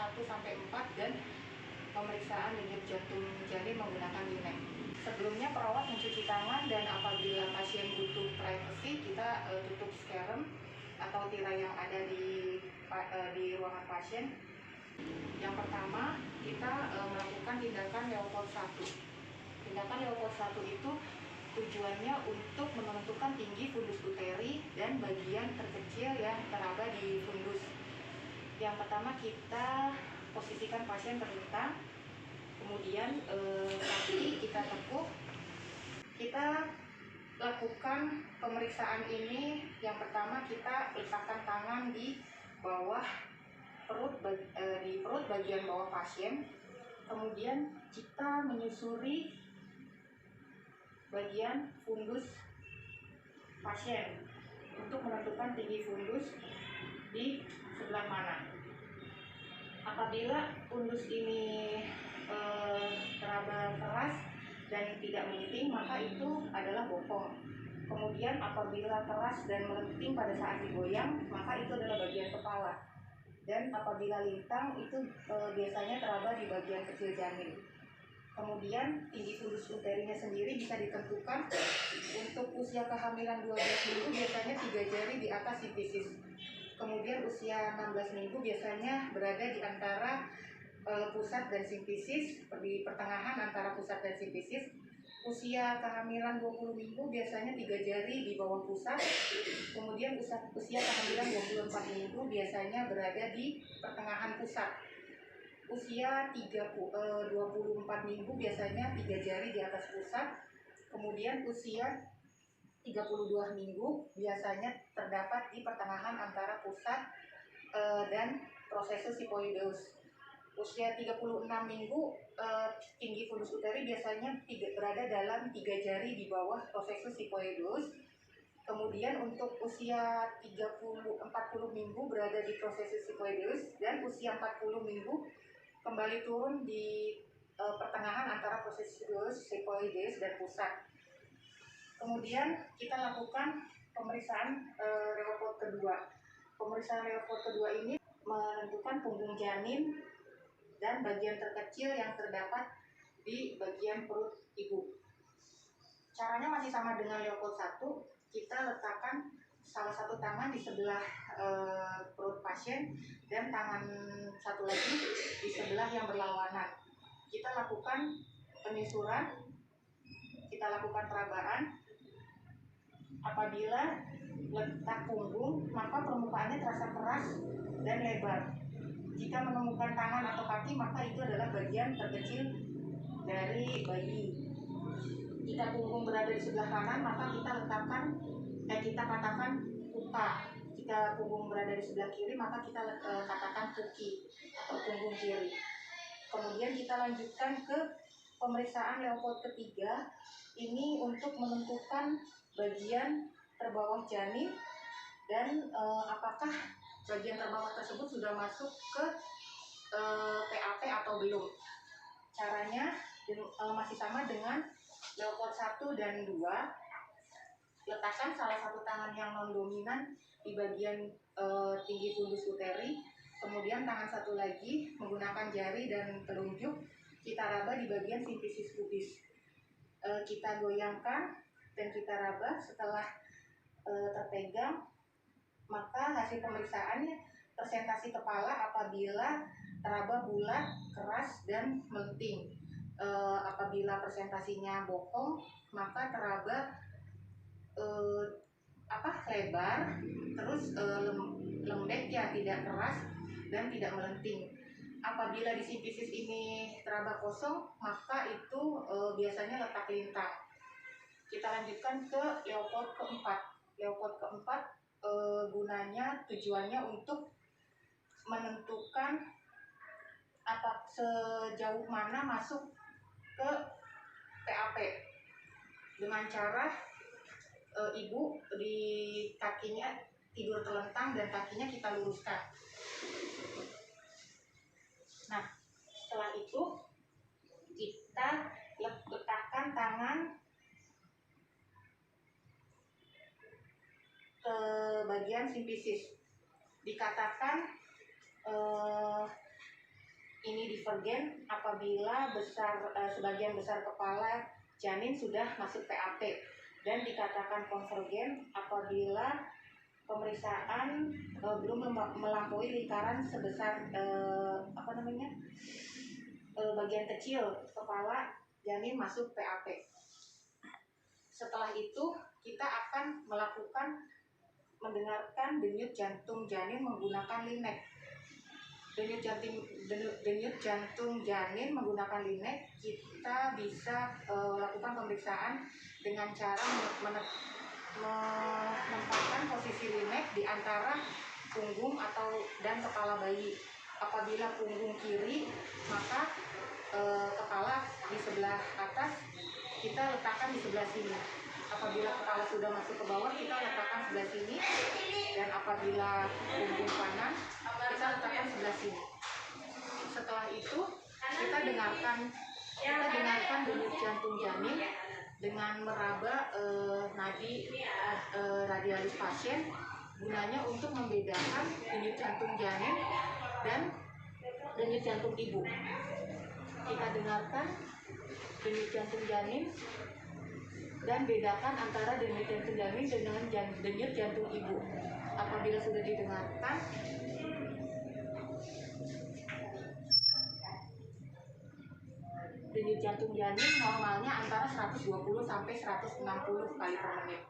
1-4 dan pemeriksaan denyut jantung janin menggunakan Linac. Sebelumnya perawat mencuci tangan, dan apabila pasien butuh privacy, kita tutup scarem atau tirai yang ada di ruangan pasien. Yang pertama, kita melakukan tindakan Leopold 1. Tindakan Leopold 1 itu tujuannya untuk menentukan tinggi fundus uteri dan bagian terkecil yang teraba di fundus. Yang pertama, kita posisikan pasien terlentang, kemudian kaki kita tekuk. Kita lakukan pemeriksaan ini. Yang pertama, kita letakkan tangan di bawah perut, di perut bagian bawah pasien. Kemudian kita menyusuri bagian fundus pasien untuk menentukan tinggi fundus di sebelah mana. Apabila fundus ini teraba keras dan tidak melenting, maka itu adalah bokong. Kemudian apabila keras dan melenting pada saat digoyang, maka itu adalah bagian kepala. Dan apabila lintang, itu biasanya teraba di bagian kecil janin. Kemudian tinggi fundus uterinya sendiri bisa ditentukan. Untuk usia kehamilan 12 minggu biasanya 3 jari di atas sifisis. Kemudian usia 16 minggu biasanya berada di antara pusat dan simfisis, di pertengahan antara pusat dan simfisis. Usia kehamilan 20 minggu biasanya 3 jari di bawah pusat. Kemudian usia kehamilan 24 minggu biasanya berada di pertengahan pusat. Usia 24 minggu biasanya 3 jari di atas pusat. Kemudian usia 32 minggu biasanya terdapat di pertengahan antara pusat dan prosesus sifoideus. Usia 36 minggu tinggi fundus uteri biasanya berada dalam 3 jari di bawah prosesus sifoideus. Kemudian untuk usia 40 minggu berada di prosesus sifoideus, dan usia 40 minggu kembali turun di pertengahan antara prosesus sifoideus dan pusat. Kemudian kita lakukan pemeriksaan Leopold kedua. Pemeriksaan Leopold kedua ini menentukan punggung janin dan bagian terkecil yang terdapat di bagian perut ibu. Caranya masih sama dengan Leopold 1. Kita letakkan salah satu tangan di sebelah perut pasien dan tangan satu lagi di sebelah yang berlawanan. Kita lakukan penyusuran, kita lakukan perabaan. Apabila letak punggung, maka permukaannya terasa keras dan lebar. Jika menemukan tangan atau kaki, maka itu adalah bagian terkecil dari bayi. Jika punggung berada di sebelah kanan, maka kita katakan puka. Jika punggung berada di sebelah kiri, maka kita katakan puki atau punggung kiri. Kemudian kita lanjutkan ke pemeriksaan Leopold ketiga. Ini untuk menentukan bagian terbawah janin dan apakah bagian terbawah tersebut sudah masuk ke PAP atau belum. Caranya masih sama dengan Leopold 1 dan 2. Letakkan salah satu tangan yang non-dominan di bagian tinggi fundus uteri. Kemudian tangan satu lagi menggunakan jari dan telunjuk kita raba di bagian simfisis pubis. Kita goyangkan dan kita raba. Setelah terpegang, maka hasil pemeriksaannya presentasi kepala apabila teraba bulat, keras, dan melenting. Apabila presentasinya bokong, maka teraba lebar, terus lembek, ya, tidak keras dan tidak melenting. Apabila di simfisis ini teraba kosong, maka itu biasanya letak lintang. Kita lanjutkan ke Leopold keempat. Leopold keempat tujuannya untuk menentukan sejauh mana masuk ke PAP dengan cara ibu di kakinya tidur terlentang dan kakinya kita luruskan. Nah, setelah itu kita letakkan tangan ke bagian simfisis. Dikatakan ini divergen apabila sebagian besar kepala janin sudah masuk PAP, dan dikatakan konvergen apabila pemeriksaan belum melampaui lingkaran sebesar bagian kecil kepala janin masuk PAP. Setelah itu kita akan mendengarkan denyut jantung janin menggunakan linek. Denyut jantung janin menggunakan linek kita bisa lakukan pemeriksaan dengan cara menempatkan posisi linek di antara punggung dan kepala bayi. Apabila punggung kiri, maka kepala di sebelah atas kita letakkan di sebelah sini. Apabila kepala sudah masuk ke bawah, kita letakkan sebelah sini, dan apabila punggung kanan, kita letakkan sebelah sini. Setelah itu kita dengarkan denyut jantung janin dengan meraba nadi radialis pasien, gunanya untuk membedakan denyut jantung janin dan denyut jantung ibu. Kita dengarkan denyut jantung janin dan bedakan antara denyut jantung janin dengan denyut jantung ibu. Apabila sudah didengarkan, denyut jantung janin normalnya antara 120 sampai 160 kali per menit.